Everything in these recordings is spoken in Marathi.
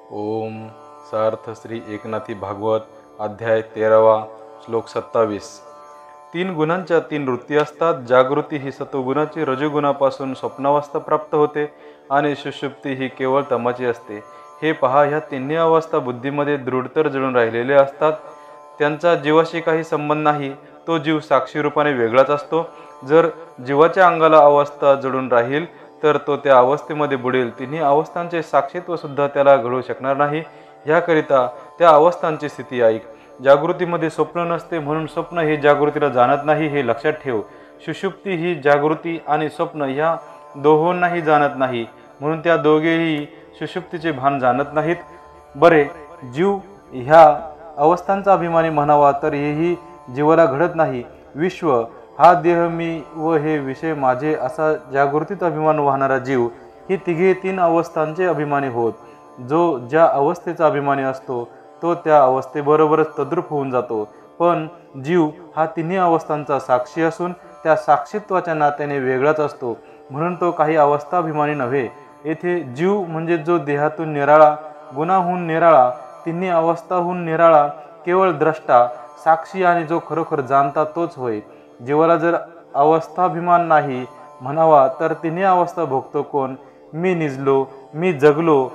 ओम सार्थ श्री एकनाथी भागवत अध्याय 13 श्लोक 27। तीन गुणांच्या तीन वृत्ती असतात। जागृती ही सत्वगुणाची रजोगुणापासून स्वप्नावस्था प्राप्त होते आणि सुषुप्ती ही केवळ तमाची असते। हे पहा, ह्या तिन्ही अवस्था बुद्धीमध्ये दृढतर जळून राहिलेले असतात। त्यांचा जीवाशी काही संबंध नाही। तो जीव साक्षी रूपाने वेगळाच असतो। जर जीवाच्या अंगाला अवस्था जडून राहील तर तो त्या अवस्थेमध्ये बुडेल। तिन्ही अवस्थांचे साक्षीत्व सुद्धा त्याला घडू शकणार नाही। याकरिता त्या अवस्थांची स्थिती ऐक। जागृतीमध्ये स्वप्न नसते, म्हणून स्वप्न हे जागृतीला जाणत नाही, हे लक्षात ठेव। सुषुप्ती ही जागृती आणि स्वप्न ह्या दोहोंनाही जाणत नाही, म्हणून त्या दोघेही सुषुप्तीचे भान जाणत नाहीत। बरे, जीव ह्या अवस्थांचा अभिमानी म्हणावा तर हेही जीवाला घडत नाही। विश्व, हा देह मी व हे विषय माझे असा जागृतीत अभिमान वाहणारा जीव ही तिघे तीन अवस्थांचे अभिमानी होत। जो ज्या अवस्थेचा अभिमानी असतो तो त्या अवस्थेबरोबरच तद्रूप होऊन जातो। पण जीव हा तिन्ही अवस्थांचा साक्षी असून त्या साक्षीत्वाच्या नात्याने वेगळाच असतो, म्हणून तो काही अवस्थाभिमानी नव्हे। येथे जीव म्हणजे जो देहातून निराळा, गुणाहून निराळा, तिन्ही अवस्थाहून निराळा, केवळ द्रष्टा, साक्षी आणि जो खरोखर जाणता तोच होय। जीवाला जर अवस्थाभिमान नाही म्हणावा तर तिन्ही अवस्था भोगतो कोण? मी निजलो, मी जगलो,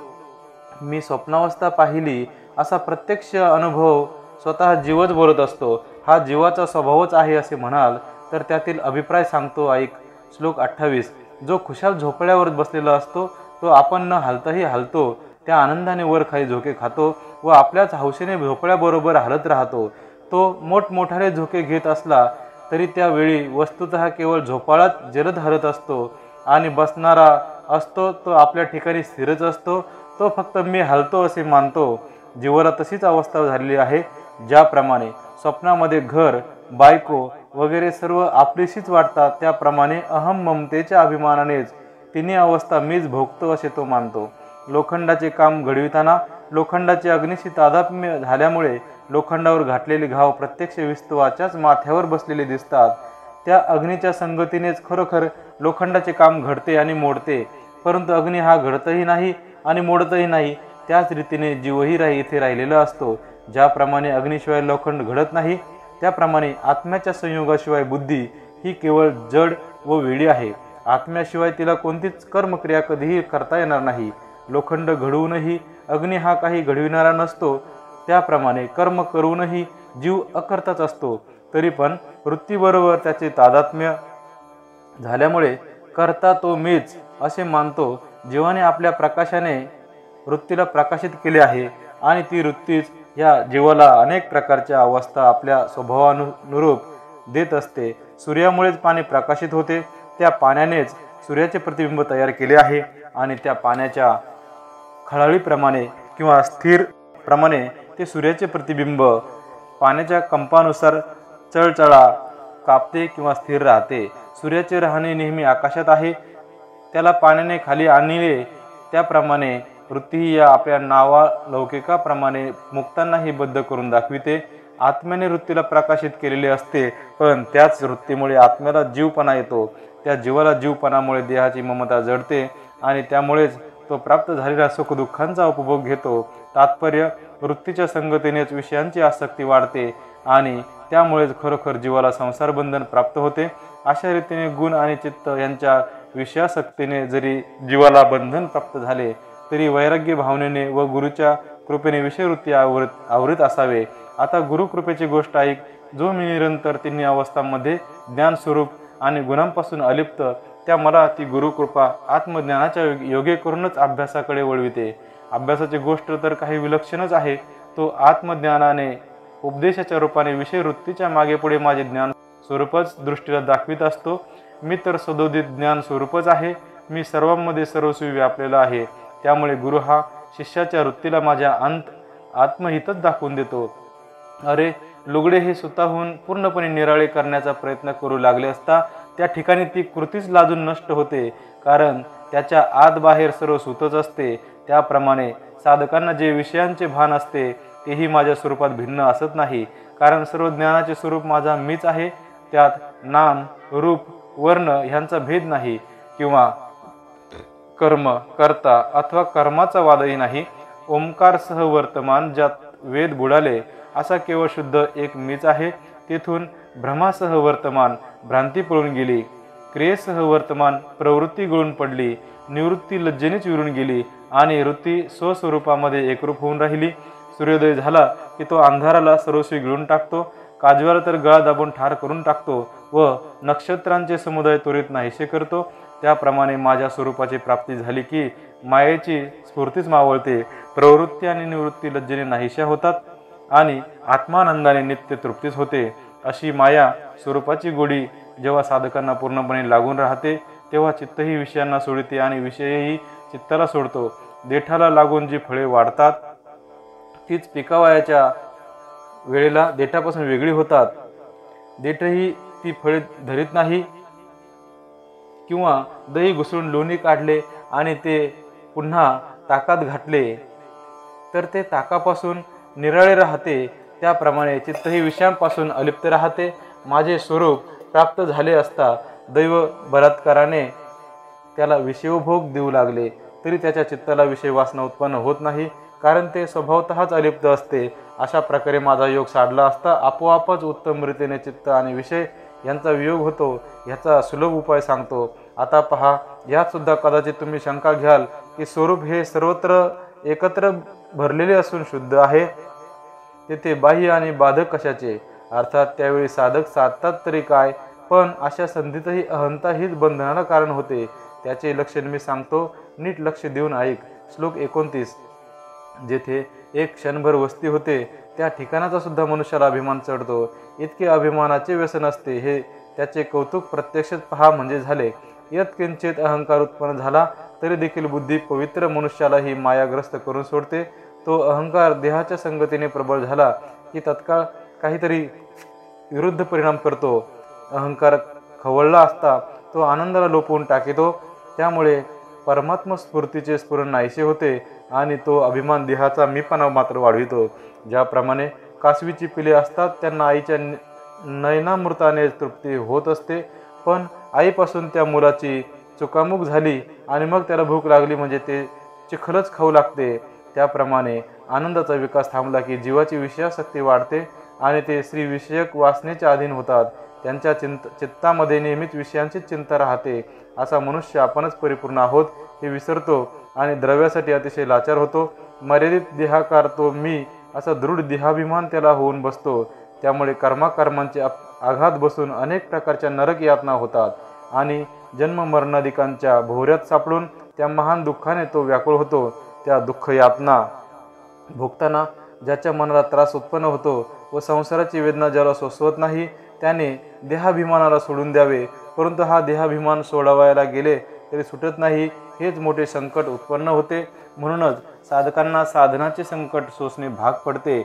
मी स्वप्नावस्था पाहिली असा प्रत्यक्ष अनुभव स्वतः जीवच बोलत असतो। हा जीवाचा स्वभावच आहे असे म्हणाल तर त्यातील अभिप्राय सांगतो ऐक। श्लोक 28। जो खुशाल झोपड्यावर बसलेला असतो तो आपण न हालताही हालतो, त्या आनंदाने वर खाली झोके खातो व आपल्याच हौसेने झोपड्याबरोबर हालत राहतो। तो मोठमोठाले झोके घेत असला तरी त्यावेळी वस्तुतः केवळ झोपाळात जलद हलत असतो आणि बसणारा असतो तो आपल्या ठिकाणी स्थिरच असतो। तो फक्त मी हलतो असे मानतो। जीवाला तशीच अवस्था झालेली आहे। ज्याप्रमाणे स्वप्नामध्ये घर, बायको वगैरे सर्व आपलीशीच वाटतात, त्याप्रमाणे अहम ममतेच्या अभिमानानेच तिन्ही अवस्था मीच भोगतो असे तो मानतो। लोखंडाचे काम घडविताना लोखंडाचे अग्नीशी तादात्म्य झाल्यामुळे लोखंडावर घातलेले घाव प्रत्यक्ष विस्तवाच्याच माथ्यावर बसलेले दिसतात। त्या अग्नीच्या संगतीनेच खरोखर लोखंडाचे काम घडते आणि मोडते, परंतु अग्नी हा घडतही नाही आणि मोडतही नाही। त्याच रीतीने जीवही इथे राहिलेला असतो। ज्याप्रमाणे अग्नीशिवाय लोखंड घडत नाही, त्याप्रमाणे आत्म्याच्या संयोगाशिवाय बुद्धी ही केवळ जड व वेडी आहे। आत्म्याशिवाय तिला कोणतीच कर्मक्रिया कधीही करता येणार नाही। लोखंड घडवूनही अग्नी हा काही घडविणारा नसतो, त्याप्रमाणे कर्म करूनही जीव अकर्ताच असतो। तरी पण वृत्तीबरोबर त्याचे तादात्म्य झाल्यामुळे करता तो मीच असे मानतो। जीवाने आपल्या प्रकाशाने वृत्तीला प्रकाशित केले आहे आणि ती वृत्तीच या जीवाला अनेक प्रकारच्या अवस्था आपल्या स्वभावानुरूप देत असते। सूर्यामुळेच पाणी प्रकाशित होते, त्या पाण्यानेच सूर्याचे प्रतिबिंब तयार केले आहे आणि त्या पाण्याच्या खळाळीप्रमाणे किंवा स्थिर प्रमाणे ते सूर्याचे प्रतिबिंब पाण्याच्या कंपानुसार चळचळा कापते किंवा स्थिर राहते। सूर्याचे राहणे नेहमी आकाशात आहे, त्याला पाण्याने खाली आणले, त्याप्रमाणे वृत्ती या आपल्या नावालौकिकाप्रमाणे मुक्तांनाही बद्ध करून दाखविते। आत्म्याने वृत्तीला प्रकाशित केलेले असते, पण त्याच वृत्तीमुळे आत्म्याला जीवपणा येतो। त्या जीवाला जीवपणामुळे देहाची ममता जडते आणि त्यामुळेच तो प्राप्त झालेल्या सुखदुःखांचा उपभोग घेतो। तात्पर्य, वृत्तीच्या संगतीनेच विषयांची आसक्ती वाढते आणि त्यामुळेच खरोखर जीवाला संसार बंधन प्राप्त होते। अशा रीतीने गुण आणि चित्त यांच्या विषयासक्तीने जरी जीवाला बंधन प्राप्त झाले तरी वैराग्य भावनेने व गुरुच्या कृपेने विषयवृत्ती आवृत असावे। आता गुरुकृपेची गोष्ट ऐक। जो मी निरंतर तिन्ही अवस्थांमध्ये ज्ञानस्वरूप आणि गुणांपासून अलिप्त, त्या मला ती गुरुकृपा आत्मज्ञानाच्या योगे करूनच अभ्यासाकडे वळविते। अभ्यासाची गोष्ट तर काही विलक्षणच आहे। तो आत्मज्ञानाने उपदेशाच्या रूपाने विषयवृत्तीच्या मागे पुढे माझे ज्ञान स्वरूपच दृष्टीला दाखवित असतो। मी तर सदोदित ज्ञान स्वरूपच आहे। मी सर्वांमध्ये सर्वस्वी व्यापलेला आहे। त्यामुळे गुरु हा शिष्याच्या वृत्तीला माझ्या आत्महितच दाखवून देतो। अरे, लुगडे हे स्वतःहून पूर्णपणे निराळे करण्याचा प्रयत्न करू लागले असता त्या ठिकाणी ती कृतीच लाजून नष्ट होते, कारण त्याच्या आत बाहेर सर्व सुतच असते। त्याप्रमाणे साधकांना जे विषयांचे भान असते तेही माझ्या स्वरूपात भिन्न असत नाही, कारण सर्व ज्ञानाचे स्वरूप माझा मीच आहे। त्यात नाम, रूप, वर्ण ह्यांचा भेद नाही किंवा कर्म, कर्ता अथवा कर्माचा वादही नाही। ओंकारसह वर्तमान, ज्यात वेद बुडाले असा केवळ शुद्ध एक मीच आहे। तेथून भ्रमासह वर्तमान, भ्रांती पळून गेली। क्रियेसह वर्तमान, प्रवृत्ती गळून पडली। निवृत्ती लज्जेनेच विरून गेली आणि वृत्ती स्वस्वरूपामध्ये एकरूप होऊन राहिली। सूर्योदय झाला की तो अंधाराला सर्वस्वी गिळून टाकतो, काजव्याला तर गळा दाबून ठार करून टाकतो व नक्षत्रांचे समुदाय त्वरित नाहीसे करतो। त्याप्रमाणे माझ्या स्वरूपाची प्राप्ती झाली की मायेची स्फूर्तीच मावळते, प्रवृत्ती आणि निवृत्ती लज्जेने नाहीशा होतात आणि आत्मानंदाने नित्य तृप्तीच होते। अशी माया स्वरूपाची गोडी जेव्हा साधकांना पूर्णपणे लागून राहते तेव्हा चित्तही विषयांना सोडते आणि विषयही चित्ताला सोडतो। देठाला लागून जी फळे वाढतात तीच पिकावयाच्या वेळेला देठापासून वेगळी होतात। देठही ती फळे धरीत नाही। किंवा दही घुसळून लोणी काढले आणि ते पुन्हा ताकात घातले तर ते ताकापासून निराळे राहते, त्याप्रमाणे चित्तही विषयांपासून अलिप्त राहते। माझे स्वरूप प्राप्त झाले असता दैव बलात्काराने त्याला विषयोभोग देऊ लागले तरी त्याच्या चित्ताला विषय वासना उत्पन्न होत नाही, कारण ते स्वभावतःच अलिप्त असते। अशा प्रकारे माझा योग साधला असता आपोआपच उत्तम रीतीने चित्त आणि विषय यांचा वियोग होतो। ह्याचा सुलभ उपाय सांगतो। आता पहा, यात सुद्धा कदाचित तुम्ही शंका घ्याल की स्वरूप हे सर्वत्र एकत्र भरलेले असून शुद्ध आहे, तेथे बाह्य आणि बाधक कशाचे? अर्थात त्यावेळी साधक साधतात तरी काय, पण अशा संधीतही अहंता हीच बंधनाला कारण होते। त्याचे लक्षण मी सांगतो, नीट लक्ष देऊन ऐक। श्लोक 29, जेथे एक क्षणभर वस्ती होते त्या ठिकाणाचा सुद्धा मनुष्याला अभिमान चढतो। इतके अभिमानाचे व्यसन असते हे त्याचे कौतुक प्रत्यक्षच पहा म्हणजे झाले। यत्किंचित अहंकार उत्पन्न झाला तरी देखील बुद्धी पवित्र मनुष्याला ही मायाग्रस्त करून सोडते। तो अहंकार देहाच्या संगतीने प्रबळ झाला की तत्काळ काहीतरी विरुद्ध परिणाम करतो। अहंकार खवळला असता तो आनंदाला लोपवून टाकितो, त्यामुळे परमात्म स्फूर्तीचे स्फुरण नाहीसे होते आणि तो अभिमान देहाचा मीपणा मात्र वाढवितो। ज्याप्रमाणे कासवीची पिले असतात त्यांना आईच्या नयनामृताने तृप्ती होत असते, पण आईपासून त्या मुलाची चुकामुक झाली आणि मग त्याला भूक लागली म्हणजे ते चिखलच खाऊ लागते। त्याप्रमाणे आनंदाचा विकास थांबला की जीवाची विषयासक्ती वाढते आणि ते स्त्री विषयक वासनेच्या अधीन होतात। त्यांच्या चित्तामध्ये नेहमीच विषयांची चिंता राहते। असा मनुष्य आपणच परिपूर्ण आहोत हे विसरतो आणि द्रव्यासाठी अतिशय लाचार होतो। मर्यादित देहाकार तो मी असा दृढ देहाभिमान त्याला होऊन बसतो। त्यामुळे कर्माकर्मांचे आघात बसून अनेक प्रकारच्या नरक यातना होतात आणि जन्ममरणादिकांच्या भोवऱ्यात सापडून त्या महान दुःखाने तो व्याकुळ होतो। त्या दुःख यातना भोगताना ज्याच्या मनाला त्रास उत्पन्न होतो व संसाराची वेदना ज्याला सोसवत नाही त्याने देहाभिमानाला सोडून द्यावे, परंतु हा देहाभिमान सोडवायला गेले तरी सुटत नाही, हेच मोठे संकट उत्पन्न होते। म्हणूनच साधकांना साधनाचे संकट सोसणे भाग पडते,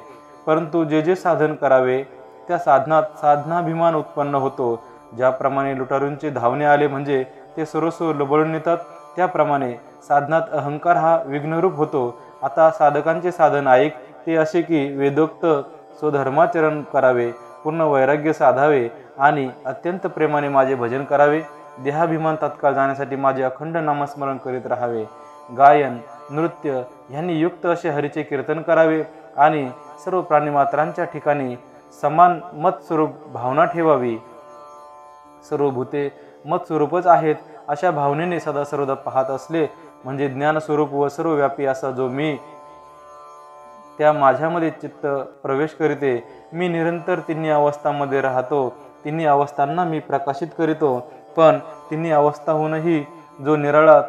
परंतु जे जे साधन करावे त्या साधनात साधनाभिमान उत्पन्न होतो। ज्याप्रमाणे लुटारूंचे धावणे आले म्हणजे ते सर्वस्व लुबाडून नेतात, त्याप्रमाणे साधनात अहंकार हा विघ्नरूप होतो। आता साधकांचे साधन ऐक, ते असे की वेदोक्त स्वधर्माचरण करावे, पूर्ण वैराग्य साधावे आणि अत्यंत प्रेमाने माझे भजन करावे। देहाभिमान तत्काळ जाण्यासाठी माझे अखंड नामस्मरण करीत राहावे। गायन नृत्य यांनी युक्त असे हरीचे कीर्तन करावे आणि सर्व प्राणीमात्रांच्या ठिकाणी समान मतस्वरूप भावना ठेवावी। सर्व भूते मतस्वरूपच आहेत अशा भावनेने सदा सर्वदा पाहत असले म्हणजे ज्ञानस्वरूप व सर्वव्यापी असा जो मी त्या माझ्यामध्ये चित्त प्रवेश करीते। मी निरंतर तिन्ही अवस्थांमध्ये राहतो, तिन्ही अवस्थांना मी प्रकाशित करीतो, पण तिन्ही अवस्थाहूनही जो निराळा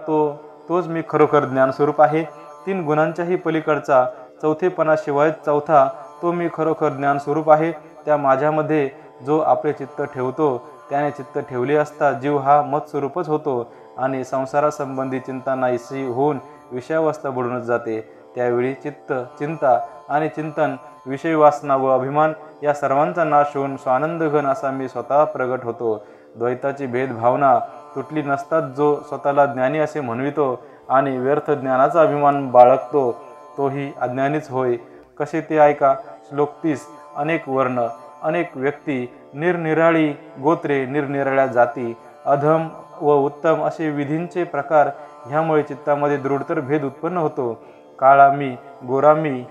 तोच मी खरोखर ज्ञानस्वरूप आहे। तीन गुणांच्याही पलीकडचा चौथेपणाशिवाय चौथा तो मी खरोखर ज्ञानस्वरूप आहे। त्या माझ्यामध्ये जो आपले चित्त ठेवतो त्याने चित्त ठेवले असता जीव हा मतस्वरूपच होतो आणि संसारासंबंधी चिंता नाहीशी होऊन विषयावस्था बुडूनच जाते। त्यावेळी चित्त, चिंता आणि चिंतन, विषय वासना व अभिमान या सर्वांचा नाश होऊन स्वानंदघन असा मी स्वतः प्रगट होतो। द्वैताची भेदभावना तुटली नसताच जो स्वतःला ज्ञानी असे म्हणवितो आणि व्यर्थ ज्ञानाचा अभिमान बाळगतो तोही अज्ञानीच होय। कसे ते ऐका। श्लोक 30, अनेक वर्ण, अनेक व्यक्ती, निरनिराळी गोत्रे, निरनिराळ्या जाती, अधम व उत्तम असे विधींचे प्रकार ह्यामुळे चित्तामध्ये दृढतर भेद उत्पन्न होतो। काळा मी गोरा मी,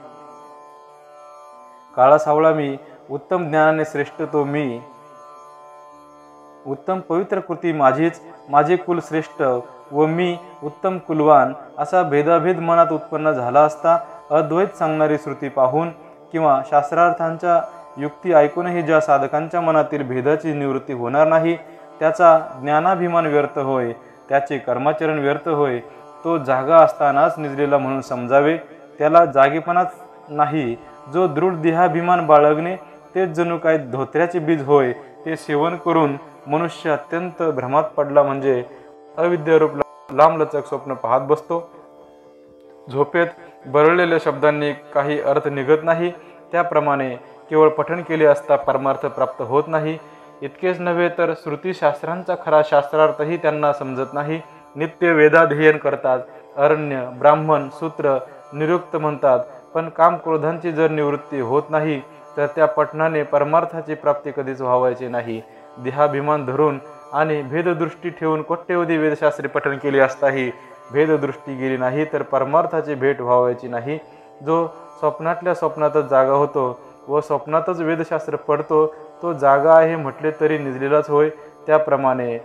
काळा सावळा मी, उत्तम ज्ञानाने श्रेष्ठ तो मी, उत्तम पवित्र कृती माझीच, माझे कुल श्रेष्ठ व मी उत्तम कुलवान, असा भेदाभेद मनात उत्पन्न झाला असता अद्वैत सांगणारी श्रुती पाहून किंवा शास्त्रार्थांच्या युक्ती ऐकूनही ज्या साधकांच्या मनातील भेदाची निवृत्ती होणार नाही, त्याचा ज्ञानाभिमान व्यर्थ होय, त्याचे कर्माचरण व्यर्थ होय, तो जागा असतानाच निजलेला म्हणून समजावे, त्याला जागेपणाच नाही. जो दृढ देहाभिमान बाळगणे तेच जणू काय धोत्र्याचे बीज होय, ते सेवन करून मनुष्य अत्यंत भ्रमात पडला म्हणजे अविद्यारूप लांबलचक स्वप्न पाहत बसतो. झोपेत बरळलेल्या शब्दांनी काही अर्थ निघत नाही, त्याप्रमाणे केवळ पठण केले असता परमार्थ प्राप्त होत नाही. इतकेच नव्हे तर श्रुतीशास्त्रांचा खरा शास्त्रार्थही त्यांना समजत नाही. नित्य वेदाध्ययन करतात, अरण्य ब्राह्मण सूत्र निरुक्त म्हणतात, पण काम क्रोधांची जर निवृत्ती होत नाही तर त्या पठणाने परमार्थाची प्राप्ती कधीच व्हावायची नाही. देहाभिमान धरून आणि भेददृष्टी ठेवून कोट्यवधी वेदशास्त्री पठण केले असताही भेददृष्टी गेली नाही तर परमार्थाची भेट व्हावायची नाही. जो स्वप्नातल्या स्वप्नातच जागा होतो व स्वप्नातच वेदशास्त्र पडतो, तो जागा आहे म्हटले तरी निजलेलाच होय. त्याप्रमाणे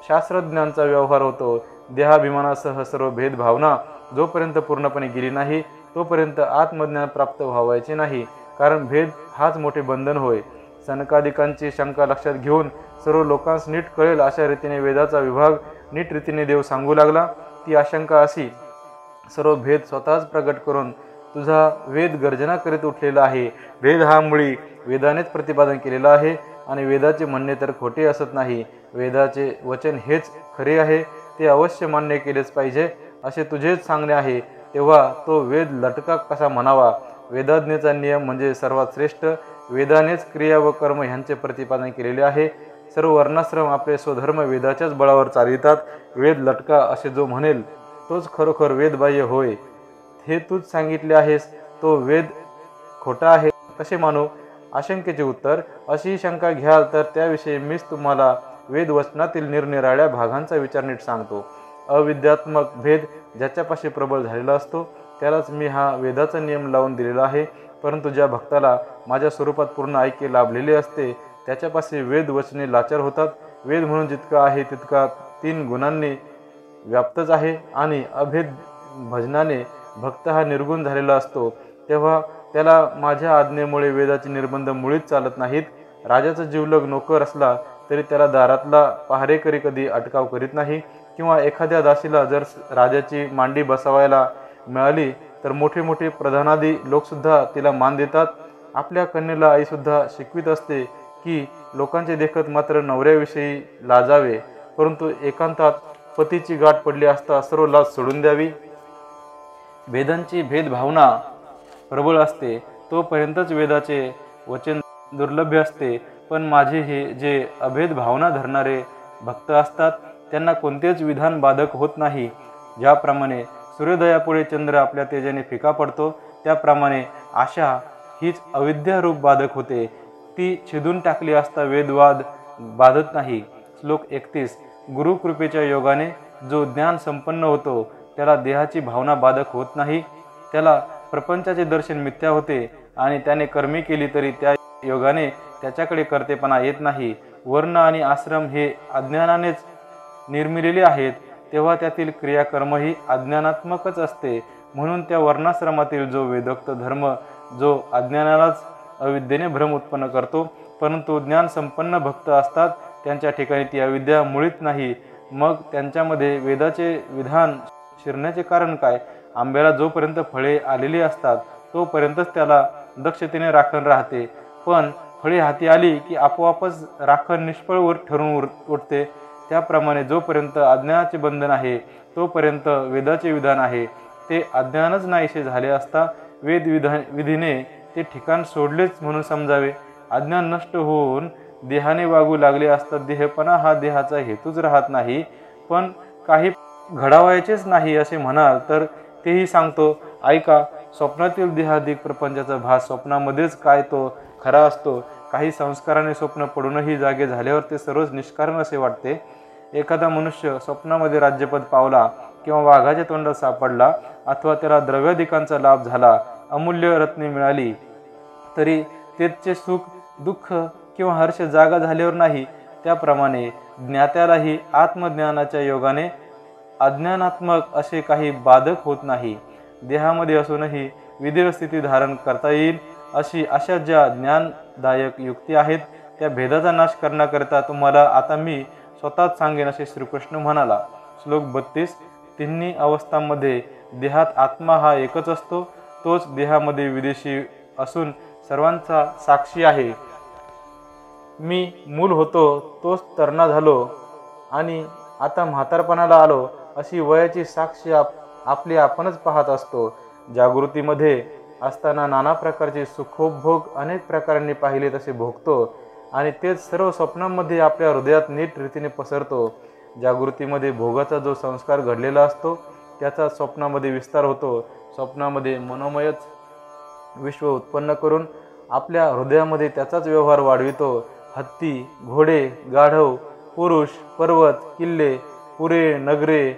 शास्त्रज्ञांचा व्यवहार होतो. देहाभिमानासह सर्व भेदभावना जोपर्यंत पूर्णपणे गेली नाही तोपर्यंत आत्मज्ञान प्राप्त व्हावायचे नाही, कारण भेद हाच मोठे बंधन होय. सनकादिकांची शंका लक्षात घेऊन सर्व लोकांस नीट कळेल अशा रीतीने वेदाचा विभाग नीट रीतीने देव सांगू लागला. ती आशंका अशी, सर्व भेद स्वतःच प्रगट करून तुझा वेद गर्जना करीत उठलेला आहे. भेद हा मुळी वेदानेच प्रतिपादन केलेला आहे आणि वेदाचे म्हणणे तर खोटे असत नाही. वेदाचे वचन हेच खरे आहे, ते अवश्य मान्य केलेच पाहिजे असे तुझेच सांगणे आहे. तेव्हा तो वेद लटका कसा म्हणावा? वेदाज्ञेचा नियम म्हणजे सर्वात श्रेष्ठ. वेदानेच क्रिया व कर्म ह्यांचे प्रतिपादन केलेले आहे. सर्व वर्णाश्रम आपले स्वधर्म वेदाच्याच बळावर चालवितात. वेद लटका असे जो म्हणेल तोच खरोखर वेदबाह्य होय. हे तूच सांगितले आहेस, तो वेद खोटा आहे कसे मानू? आशंकेचे उत्तर, अशी शंका घ्याल तर त्याविषयी मीच तुम्हाला वेदवचनातील निरनिराळ्या भागांचा विचार नीट सांगतो. अविद्यात्मक भेद ज्याच्यापाशी प्रबळ झालेला असतो त्यालाच मी हा वेदाचा नियम लावून दिलेला आहे. परंतु ज्या भक्ताला माझ्या स्वरूपात पूर्ण ऐक्य लाभलेले असते त्याच्यापाशी वेद वचने लाचार होतात. वेद म्हणून जितका आहे तितका 3 गुणांनी व्याप्तच आहे आणि अभेद भजनाने भक्त हा निर्गुण झालेला असतो. तेव्हा त्याला माझ्या आज्ञेमुळे वेदाचे निर्बंध मुळीच चालत नाहीत. राजाचा जीवलग नोकर असला तरी त्याला दारातला पहारेकरी कधी अटकाव करीत नाही, किंवा एखाद्या दासीला जर राजाची मांडी बसवायला मिळाली तर मोठे मोठे प्रधानादी लोकसुद्धा तिला मान देतात. आपल्या कन्येला आईसुद्धा शिकवित असते की लोकांचे देखत मात्र नवऱ्याविषयी लाजावे, परंतु एकांतात पतीची गाठ पडली असता सर्व लाज सोडून द्यावी. वेदांची भेदभावना प्रबळ असते तोपर्यंतच वेदाचे वचन दुर्लभ्य असते. पण माझे हे जे अभेद भावना धरणारे भक्त असतात त्यांना कोणतेच विधान बाधक होत नाही. ज्याप्रमाणे सूर्योदयापुढे चंद्र आपल्या तेजाने फिका पडतो त्याप्रमाणे आशा हीच अविद्यारूप बाधक होते. ती छेदून टाकली असता वेदवाद बाधत नाही. श्लोक 31. गुरुकृपेच्या योगाने जो ज्ञान संपन्न होतो त्याला देहाची भावना बाधक होत नाही. त्याला प्रपंचाचे दर्शन मिथ्या होते आणि त्याने कर्मे केली तरी त्या योगाने त्याच्याकडे कर्तेपणा येत नाही. वर्ण आणि आश्रम हे अज्ञानानेच निर्मिलेले आहेत, तेव्हा त्यातील क्रियाकर्मही अज्ञानात्मकच असते. म्हणून त्या वर्णाश्रमातील जो वेदोक्त धर्म जो अज्ञानालाच अविद्येने भ्रम उत्पन्न करतो, परंतु ज्ञान संपन्न भक्त असतात त्यांच्या ठिकाणी ती अविद्या मुळीच नाही. मग त्यांच्यामध्ये वेदाचे विधान शिरण्याचे कारण काय? आंब्याला जोपर्यंत फळे आलेली असतात तोपर्यंतच त्याला दक्षतेने राखण राहते, पण फळे हाती आली की आपोआपच राखण निष्फळ ठरून उठते. त्याप्रमाणे जोपर्यंत अज्ञानाचे बंधन आहे तोपर्यंत वेदाचे विधान आहे ते अज्ञानच नाहीसे झाले असता विधीने ते ठिकाण सोडलेच म्हणून समजावे. अज्ञान नष्ट होऊन देहाने वागू लागले असता देहपणा हा देहाचा हेतूच राहत नाही. पण काही घडावायचेच नाही असे म्हणाल तर तेही सांगतो ऐका. स्वप्नातील देहाधिक प्रपंचाचा भास स्वप्नामध्येच काय तो खरा असतो. काही संस्काराने स्वप्न पडूनही जागे झाल्यावर ते सर्वच निष्कारण असे वाटते. एखादा मनुष्य स्वप्नामध्ये राज्यपद पावला किंवा वाघाच्या तोंडात सापडला अथवा त्याला द्रव्याधिकांचा लाभ झाला, अमूल्य रत्ने मिळाली, तरी त्याचे सुख, दुःख किंवा हर्ष जागा झाल्यावर नाही, त्याप्रमाणे ज्ञात्यालाही आत्मज्ञानाच्या योगाने अज्ञानात्मक असे काही बाधक होत नाही. देहामध्ये असूनही विदेह स्थिती धारण करता येईल अशा ज्या ज्ञानदायक युक्ती आहेत, त्या भेदाचा नाश करण्याकरिता तुम्हाला आता मी स्वतःच सांगेन, असे श्रीकृष्ण म्हणाला. श्लोक 32. तिन्ही अवस्थांमध्ये देहात आत्मा हा एकच असतो. तोच देहामध्ये विदेशी असून सर्वांचा साक्षी आहे. मी मूल होतो, तोच तरणा झालो आणि आता म्हातारपणाला आलो, अशी वयाची साक्षी आपली आपणच पाहत असतो. जागृतीमध्ये असताना नाना प्रकारचे सुखोपभोग अनेक प्रकारांनी पाहिले तसे भोगतो आणि तेच सर्व स्वप्नांमध्ये आपल्या हृदयात नीट रीतीने पसरतो. जागृतीमध्ये भोगाचा जो संस्कार घडलेला असतो त्याचा स्वप्नामध्ये विस्तार होतो. स्वप्नामध्ये मनोमयच विश्व उत्पन्न करून आपल्या हृदयामध्ये त्याचाच व्यवहार वाढवितो. हत्ती, घोडे, गाढव, पुरुष, पर्वत, किल्ले, पुरे, नगरे,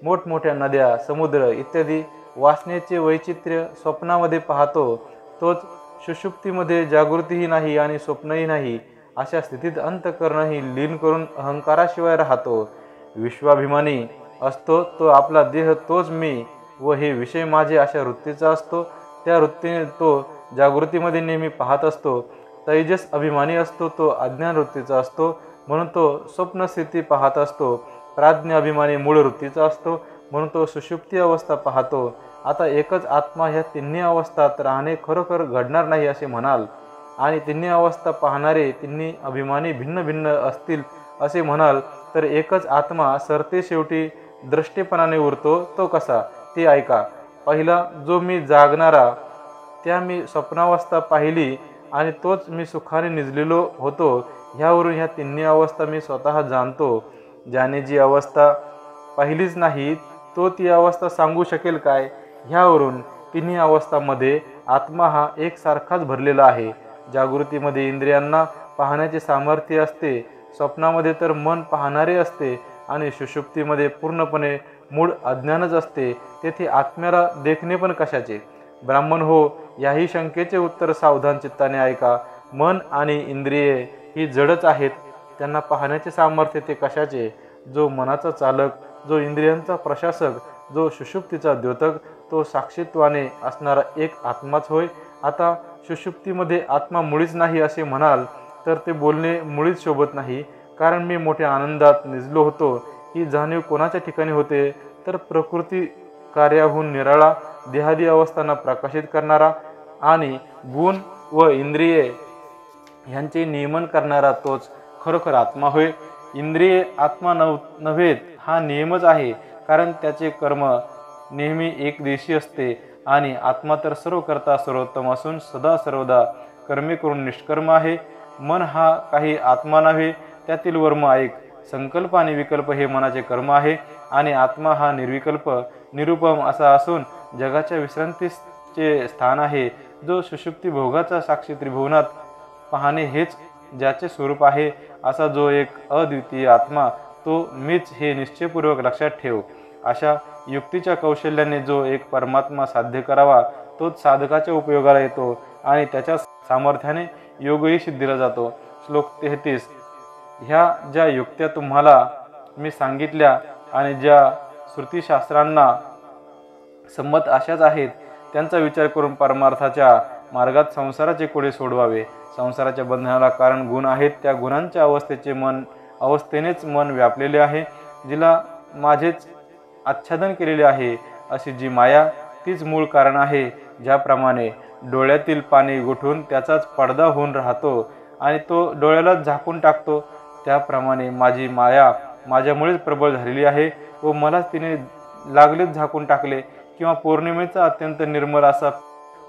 मोठमोठ्या नद्या, समुद्र इत्यादी वासनेचे वैचित्र्य स्वप्नामध्ये पाहतो. तोच सुषुप्तीमध्ये जागृतीही नाही आणि स्वप्नही नाही, अशा स्थितीत अंतःकरणही लीन करून अहंकाराशिवाय राहतो. विश्वाभिमानी असतो तो आपला देह तोच मी व हे विषय माझे अशा वृत्तीचा असतो. त्या वृत्तीने तो जागृतीमध्ये नेहमी पाहत असतो. तैजस अभिमानी असतो तो अज्ञान वृत्तीचा असतो, म्हणून तो स्वप्नस्थिती पाहत असतो. प्राज्ञ अभिमानी मूळ वृत्तीचा असतो, म्हणून तो सुषुप्ती अवस्था पाहतो. आता एकच आत्मा ह्या तिन्ही अवस्थात राहणे खरोखर घडणार नाही असे म्हणाल आणि तिन्ही अवस्था पाहणारे तिन्ही अभिमानी भिन्न भिन्न असतील असे म्हणाल, तर एकच आत्मा सरते शेवटी दृष्टेपणाने उरतो. तो कसा ते ऐका. पहिला जो मी जागणारा, त्या मी स्वप्नावस्था पाहिली आणि तोच मी सुखाने निजलेलो होतो. ह्यावरून ह्या तिन्ही अवस्था मी स्वतः जाणतो. ज्याने जी अवस्था पाहिलीच नाही तो ती अवस्था सांगू शकेल काय? ह्यावरून तिन्ही अवस्थांमध्ये आत्मा हा एकसारखाच भरलेला आहे. जागृतीमध्ये इंद्रियांना पाहण्याचे सामर्थ्य असते, स्वप्नामध्ये तर मन पाहणारे असते आणि सुषुप्तीमध्ये पूर्णपणे मूळ अज्ञानच असते. तेथे आत्म्याला देखणे पण कशाचे? ब्राह्मण हो, याही शंकेचे उत्तर सावधान चित्ताने ऐका. मन आणि इंद्रिये ही जडच आहेत, त्यांना पाहण्याचे सामर्थ्य ते कशाचे? जो मनाचा चालक, जो इंद्रियांचा प्रशासक, जो सुषुप्तीचा द्योतक, तो साक्षीत्वाने असणारा एक आत्माच होय. आता सुषुप्तीमध्ये आत्मा मुळीच नाही असे म्हणाल तर ते बोलणे मुळीच शोभत नाही. कारण मी मोठ्या आनंदात निजलो होतो ही जाणीव कोणाच्या ठिकाणी होते? तर प्रकृती कार्याहून निराळा, देहादी अवस्थांना प्रकाशित करणारा आणि गुण व इंद्रिये ह्यांचे नियमन करणारा तोच खरोखर आत्मा होय. इंद्रिये आत्मा नव्हेत हा नियमच आहे, कारण त्याचे कर्म नेहमी एकदेशी असते आणि आत्मा तर सर्व करता सर्वोत्तम असून सदा सर्वदा कर्मे करून निष्कर्म आहे. मन हा काही आत्मा नव्हे, त्यातील वर्म ऐक. संकल्प आणि विकल्प हे मनाचे कर्म आहे आणि आत्मा हा निर्विकल्प निरुपम असा असून जगाच्या विश्रांतीचे स्थान आहे. जो सुषुप्ती भोगाचा साक्षी त्रिभुवनात पाहणे हेच ज्याचे स्वरूप आहे, असा जो एक अद्वितीय आत्मा तो मीच हे निश्चयपूर्वक लक्षात ठेव. अशा युक्तीच्या कौशल्याने जो एक परमात्मा साध्य करावा तोच साधकाच्या उपयोगाला येतो आणि त्याच्या सामर्थ्याने योगही सिद्धीला जातो. श्लोक 33. ह्या ज्या युक्त्या तुम्हाला मी सांगितल्या आणि ज्या श्रुतीशास्त्रांना संमत अशाच आहेत, त्यांचा विचार करून परमार्थाच्या मार्गात संसाराचे कोडे सोडवावे. संसाराच्या बंधनाला कारण गुण आहेत, त्या गुणांच्या अवस्थेनेच मन व्यापलेले आहे. जिला माझेच आच्छादन केलेले आहे अशी जी माया तीच मूळ कारण आहे. ज्याप्रमाणे डोळ्यातील पाणी गोठून त्याचाच पडदा होऊन राहतो आणि तो डोळ्यालाच झाकून टाकतो, त्याप्रमाणे माझी माया माझ्यामुळेच प्रबळ झालेली आहे व मलाच तिने लागलेच झाकून टाकले. किंवा पौर्णिमेचा अत्यंत निर्मल असा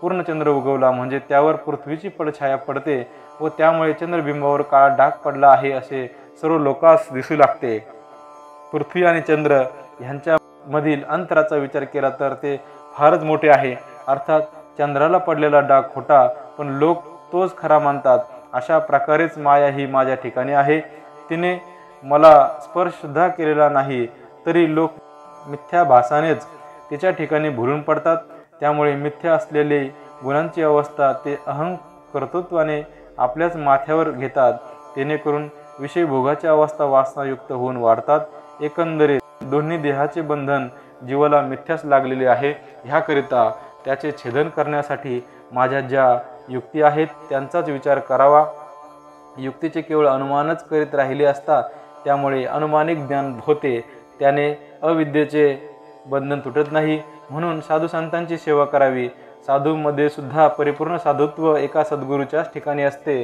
पूर्णचंद्र उगवला म्हणजे त्यावर पृथ्वीची पडछाया पडते व त्यामुळे चंद्रबिंबावर काळा डाग पडला आहे असे सर्व लोकांस दिसू लागते. पृथ्वी आणि चंद्र ह्यांच्यामधील अंतराचा विचार केला तर ते फारच मोठे आहे. अर्थात चंद्राला पडलेला डाग खोटा, पण लोक तोच खरा मानतात. अशा प्रकारेच माया ही माझ्या ठिकाणी आहे. तिने मला स्पर्शसुद्धा केलेला नाही, तरी लोक मिथ्याभासानेच तिच्या ठिकाणी भुलून पडतात। त्यामुळे मिथ्या असलेली गुणांची अवस्था ते कर्तृत्वाने आपल्याच माथ्यावर घेतात, जेणेकरून विषय भोगाची अवस्था वासनायुक्त होऊन वाढतात। एकंदरीत दोन्ही देहाचे बंधन जीवाला मिथ्यास लागलेले आहे। ह्याकरिता त्याचे छेदन करण्यासाठी माझ्या ज्या युक्ती आहेत त्यांचाच विचार करावा। युक्तीचे केवळ अनुमानच करीत राहिले असता त्यामुळे अनुमानिक ज्ञान होते, त्याने अविद्येचे बंधन तुटत नाही। म्हणून साधू संतांची सेवा करावी। साधूमध्ये सुद्धा परिपूर्ण साधुत्व एका सद्गुरूच्याच ठिकाणी असते।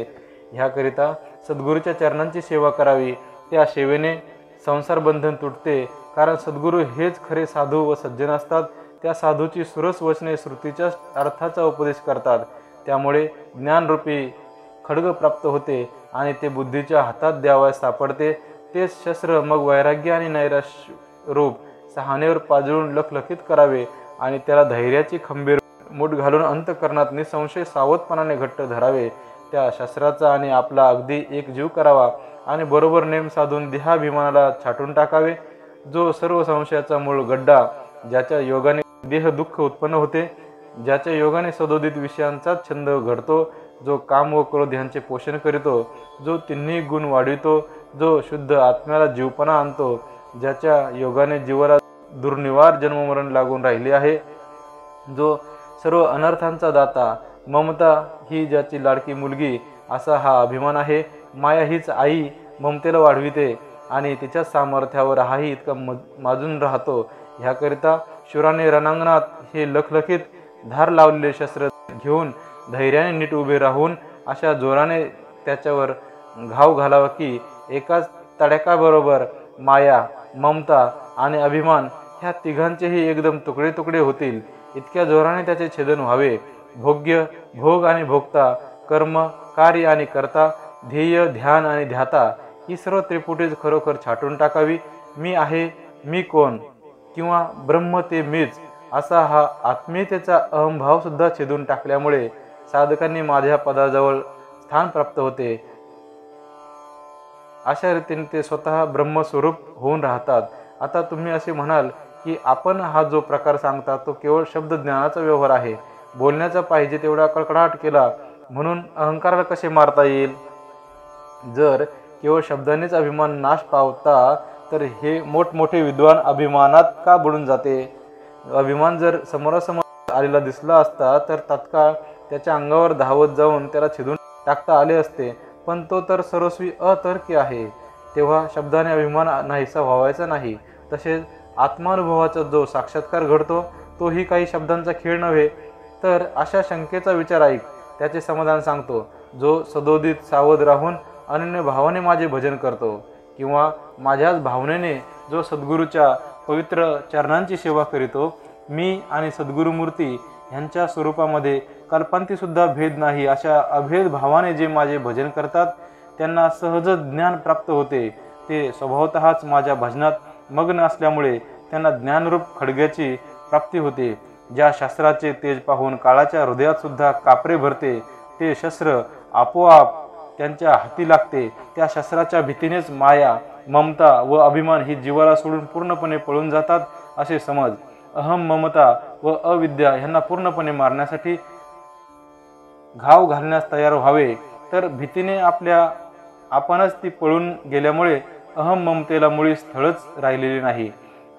ह्याकरिता सद्गुरूच्या चरणांची सेवा करावी। त्या सेवेने संसार बंधन तुटते, कारण सद्गुरू हेच खरे साधू व सज्जन असतात। त्या साधूची सुरस वचने श्रुतीच्या अर्थाचा उपदेश करतात, त्यामुळे ज्ञानरूपी खड्ग प्राप्त होते आणि ते बुद्धीच्या हातात द्यावयास सापडते। तेच शस्त्र मग वैराग्य आणि नैराश्य रूप सहानेवर पाजळून लखलखित करावे आणि त्याला धैर्याची खंबीर मूठ घालून अंतःकरणात निसंशय सावधपणाने घट्ट धरावे। त्या शस्त्राचा आणि आपला अगदी एक जीव करावा आणि बरोबर नेम साधून देहाभिमानाला छाटून टाकावे। जो सर्व संशयाचा मूळ गड्डा, ज्याच्या योगाने देह दुःख उत्पन्न होते, ज्याच्या योगाने सदोदित विषयांचाच छंद घडतो, जो काम व क्रोध यांचे पोषण करीतो, जो तिन्ही गुण वाढवितो, जो शुद्ध आत्म्याला जीवपणा आणतो, ज्याच्या योगाने जीवाला दुर्निवार जन्ममरण लागून राहिले आहे, जो सर्व अनर्थांचा दाता, ममता ही ज्याची लाडकी मुलगी असा हा अभिमान आहे। माया हीच आई ममतेला वाढविते आणि तिच्या सामर्थ्यावर हाही इतका माजून राहतो। ह्याकरिता शूराने रणांगणात हे लखलखित धार लावलेले शस्त्र घेऊन धैर्याने नीट उभे राहून अशा जोराने त्याच्यावर घाव घालावा की एकाच तडाख्याबरोबर माया, ममता आणि अभिमान ह्या तिघांचेही एकदम तुकडे तुकडे होतील, इतक्या जोराने त्याचे छेदन व्हावे। भोग्य, भोग आणि भोक्ता, कर्म, कार्य आणि कर्ता, ध्येय, ध्यान आणि ध्याता ही सर्व त्रिपुटीच खरोखर छाटून टाकावी। मी आहे, मी कोण किंवा ब्रह्म ते मीच असा हा आत्मीयतेचा अहंभाव सुद्धा छेदून टाकल्यामुळे साधकांनी माझ्या पदाजवळ स्थान प्राप्त होते। अशा रीतीने ते स्वतः ब्रह्मस्वरूप होऊन राहतात। आता तुम्ही असे म्हणाल की आपण हा जो प्रकार सांगता तो केवळ शब्द ज्ञानाचा व्यवहार आहे, बोलण्याचा पाहिजे तेवढा कडकडाट केला म्हणून अहंकाराला कसे मारता येईल? जर केवळ शब्दानेच अभिमान नाश पावता तर हे मोठमोठे विद्वान अभिमानात का बुडून जाते? अभिमान जर समोरासमोर आलेला दिसला असता तर तात्काळ त्याच्या अंगावर धावत जाऊन त्याला छेदून टाकता आले असते, पण तो तर सर्वस्वी अतर्की आहे, तेव्हा शब्दाने अभिमान नाहीसा व्हावायचा नाही। तसेच आत्मानुभवाचा जो साक्षात्कार घडतो तोही काही शब्दांचा खेळ नव्हे। तर अशा शंकेचा विचार ऐक, त्याचे समाधान सांगतो। जो सदोदित सावध राहून अनन्य भावाने माझे भजन करतो किंवा माझ्याच भावनेने जो सद्गुरूच्या पवित्र चरणांची सेवा करीतो, मी आणि सद्गुरुमूर्ती ह्यांच्या स्वरूपामध्ये कल्पांतीसुद्धा भेद नाही अशा अभेद भावाने जे माझे भजन करतात त्यांना सहज ज्ञान प्राप्त होते। ते स्वभावतःच माझ्या भजनात मग्न असल्यामुळे त्यांना ज्ञानरूप खड्ग्याची प्राप्ती होते। ज्या शस्त्राचे तेज पाहून काळाच्या हृदयात सुद्धा कापरे भरते, ते शस्त्र आपोआप त्यांच्या हाती लागते। त्या शस्त्राच्या भीतीनेच माया, ममता व अभिमान ही जीवाला सोडून पूर्णपणे पळून जातात असे समज। अहम, ममता व अविद्या ह्यांना पूर्णपणे मारण्यासाठी घाव घालण्यास तयार व्हावे, तर भीतीने आपणच ती पळून गेल्यामुळे अहम ममतेला मुळी स्थळच राहिलेले नाही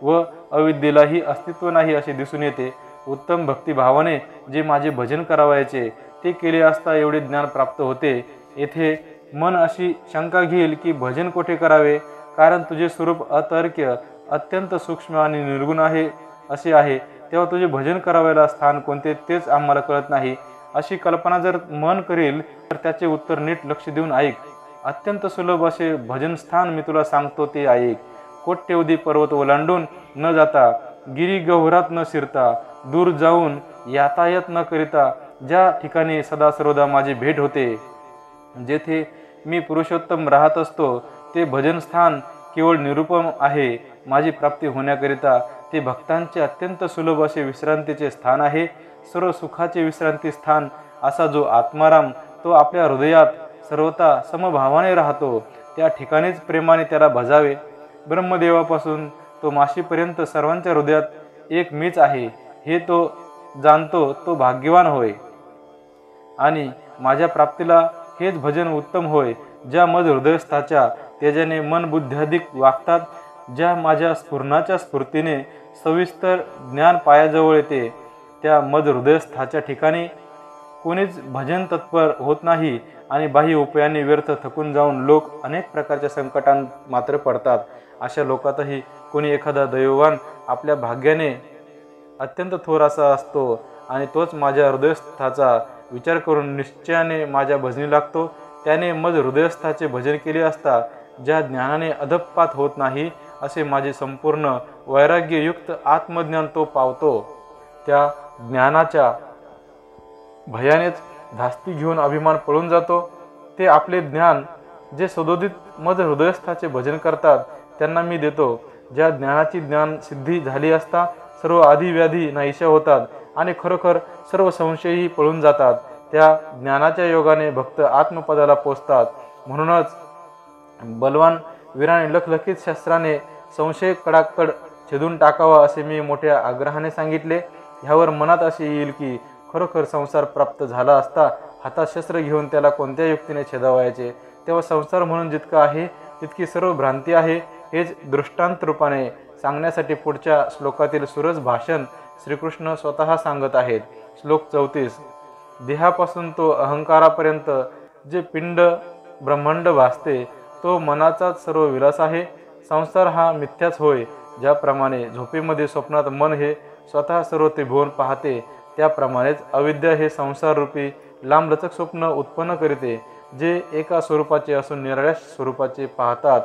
व अविद्येलाही अस्तित्व नाही असे दिसून येते। उत्तम भक्तिभावाने जे माझे भजन करावयाचे ते केले असता एवढे ज्ञान प्राप्त होते। येथे मन अशी शंका घेईल की भजन कोठे करावे, कारण तुझे स्वरूप अतर्क्य, अत्यंत सूक्ष्म आणि निर्गुण आहे असे आहे, तेव्हा तुझे भजन करावयाला स्थान कोणते तेच आम्हाला कळत नाही। अशी कल्पना जर मन करील तर त्याचे उत्तर नीट लक्ष देऊन ऐक। अत्यंत सुलभ असे भजन स्थान मी तुला सांगतो ते ऐक। कोट्यवधी पर्वत ओलांडून न जाता, गिरी गह्वरात न शिरता, दूर जाऊन यातायात न करिता ज्या ठिकाणी सदा सर्वदा माझी भेट होते, जेथे मी पुरुषोत्तम राहत असतो, ते भजन स्थान केवळ निरुपम आहे। माझी प्राप्ती होण्याकरिता ते भक्तांचे अत्यंत सुलभ असे विश्रांतीचे स्थान आहे। सर्व सुखाचे विश्रांती स्थान असा जो आत्माराम तो आपल्या हृदयात सर्वता समभावाने राहतो, त्या ठिकाणीच प्रेमाने त्याला भजावे। ब्रह्मदेवापासून तो माशीपर्यंत सर्वांच्या हृदयात एक मीच आहे हे तो जाणतो तो भाग्यवान होय। आणि माझ्या प्राप्तीला हेच भजन उत्तम होय, ज्या मज हृदयस्थाच्या तेजाने मन बुद्ध्याधिक वागतात, ज्या माझ्या स्फुरणाच्या स्फूर्तीने सविस्तर ज्ञान पायाजवळ येते, त्या मज हृदयस्थाच्या ठिकाणी कोणीच भजन तत्पर होत नाही आणि बाह्य उपायांनी व्यर्थ थकून जाऊन लोक अनेक प्रकारच्या संकटांत मात्र पडतात। अशा लोकातही कोणी एखादा दैववान आपल्या भाग्याने अत्यंत थोर असा असतो आणि तोच माझ्या हृदयस्थाचा विचार करून निश्चयाने माझ्या भजनी लागतो। त्याने मज हृदयस्थाचे भजन केले असता ज्या ज्ञानाने अधपात होत नाही असे माझे संपूर्ण वैराग्ययुक्त आत्मज्ञान तो पावतो। त्या ज्ञानाच्या भयानेच धास्ती घेऊन अभिमान पळून जातो। ते आपले ज्ञान जे सदोदित मज हृदयस्थाचे भजन करतात त्यांना मी देतो। ज्या ज्ञानाची ज्ञान सिद्धी झाली असता सर्व आधी व्याधी नाहीशा होतात आणि खरोखर सर्व संशयही पळून जातात, त्या ज्ञानाच्या योगाने भक्त आत्मपदाला पोचतात। म्हणूनच बलवान वीराने लखलखित शस्त्राने संशय कडाकड छेदून टाकावा असे मी मोठ्या आग्रहाने सांगितले। ह्यावर मनात असे येईल की खरोखर संसार प्राप्त झाला असता हातात शस्त्र घेऊन त्याला कोणत्या युक्तीने छेदावायचे, तेव्हा संसार म्हणून जितका आहे तितकी सर्व भ्रांती आहे हेच दृष्टांत रूपाने सांगण्यासाठी पुढच्या श्लोकातील सुरस भाषण श्रीकृष्ण स्वतः सांगत आहेत। श्लोक 34। देहापासून तो अहंकारापर्यंत जे पिंड ब्रह्मांड भासते तो मनाचाच सर्व विलास आहे। संसार हा मिथ्याच होय। ज्याप्रमाणे झोपेमध्ये स्वप्नात मन हे स्वतः सर्व त्रिभुवन पाहते, त्याप्रमाणेच अविद्या हे संसार रूपी लांबलचक स्वप्न उत्पन्न करते, जे एका स्वरूपाचे असून निराळ्या स्वरूपाचे पाहतात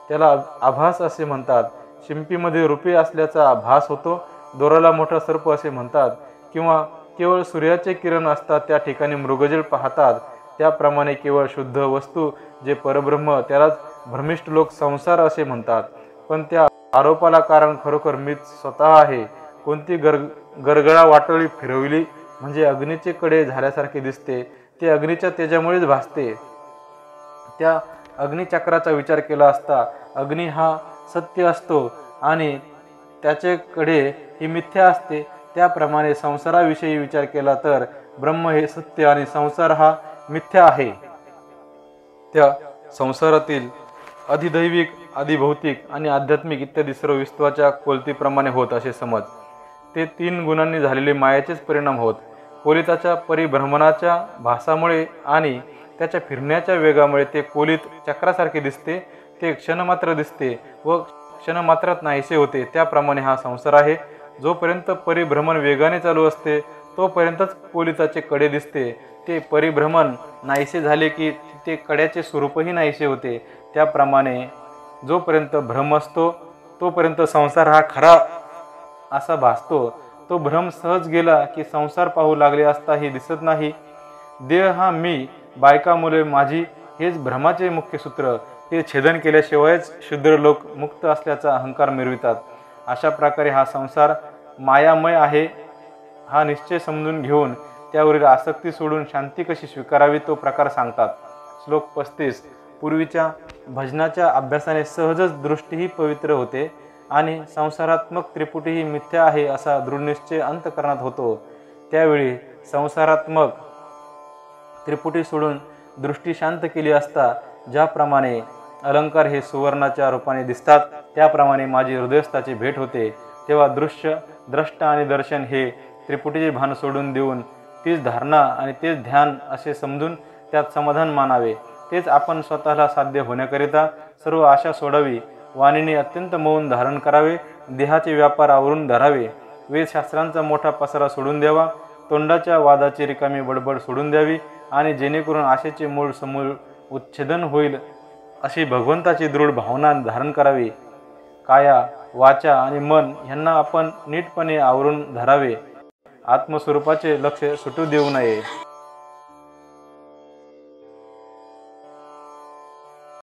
त्याला आभास असे म्हणतात। शिंपीमध्ये रूपे असल्याचा भास होतो, दोराला मोठा सर्प असे म्हणतात, किंवा केवळ सूर्याचे किरण असतात त्या ठिकाणी मृगजळ पाहतात। त्याप्रमाणे केवळ शुद्ध वस्तू जे परब्रह्म त्यालाच भ्रमिष्ठ लोक संसार असे म्हणतात। पण त्या आरोपाला कारण खरोखर मीच स्वतः आहे। कोणती गरगळा वाटोळी फिरवली म्हणजे अग्नीचे कडे झाल्यासारखे दिसते, ते अग्नीच्या तेजामुळेच भासते। त्या अग्निचक्राचा विचार केला असता अग्नी हा सत्य असतो आणि त्याचे कडे ही मिथ्या असते। त्याप्रमाणे संसाराविषयी विचार केला तर ब्रह्म हे सत्य आणि संसार हा मिथ्या आहे। त्या संसारातील अधिदैविक, अधिभौतिक आणि आध्यात्मिक इत्यादी सर्व विश्वाच्या कोलतीप्रमाणे होत असे समज। ते 3 गुणांनी झालेले मायाचेच परिणाम होत। कोलिताच्या परिभ्रमणाच्या भासामुळे आणि त्याच्या फिरण्याच्या वेगामुळे ते कोलित चक्रासारखे दिसते, ते क्षणमात्र दिसते व क्षणमात्रात नाहीसे होते। त्याप्रमाणे हा संसार आहे। जोपर्यंत परिभ्रमण वेगाने चालू असते तोपर्यंतच कोलिताचे कडे दिसते, ते परिभ्रमण नाहीसे झाले की ते कड्याचे स्वरूपही नाहीसे होते। त्याप्रमाणे जोपर्यंत भ्रम असतो तोपर्यंत संसार हा खरा असा भासतो। तो भ्रम सहज गेला की संसार पाहू लागले असताही दिसत नाही। देह हा मी, बायका मुले माझी हेच भ्रमाचे मुख्य सूत्र, ते छेदन केल्याशिवायच शूद्र लोक मुक्त असल्याचा अहंकार मिरवितात। अशा प्रकारे हा संसार मायामय आहे हा निश्चय समजून घेऊन त्यावरील आसक्ती सोडून शांती कशी स्वीकारावी तो प्रकार सांगतात। श्लोक 35। पूर्वीच्या भजनाच्या अभ्यासाने सहजच दृष्टीही पवित्र होते आणि संसारात्मक त्रिपुटीही मिथ्या आहे असा दृढनिश्चय अंतःकरणात होतो। त्यावेळी संसारात्मक त्रिपुटी सोडून दृष्टी शांत केली असता ज्याप्रमाणे अलंकार हे सुवर्णाच्या रूपाने दिसतात त्याप्रमाणे माझी हृदयस्थाची भेट होते। तेव्हा दृश्य, द्रष्टा आणि दर्शन हे त्रिपुटीचे भान सोडून देऊन तीच धारणा आणि तेच ध्यान असे समजून त्यात समाधान मानावे। तेच आपण स्वतःला साध्य होण्याकरिता सर्व आशा सोडावी। वाणीने अत्यंत मौन धारण करावे, देहाचे व्यापार आवरून धरावे, वेदशास्त्रांचा मोठा पसारा सोडून द्यावा, तोंडाच्या वादाची रिकामी बडबड सोडून द्यावी आणि जेणेकरून आशेचे मूळ समूळ उच्छेदन होईल अशी भगवंताची दृढ भावना धारण करावी। काया, वाचा आणि मन यांना आपण नीटपणे आवरून धरावे। आत्मस्वरूपाचे लक्ष सुटू देऊ नये।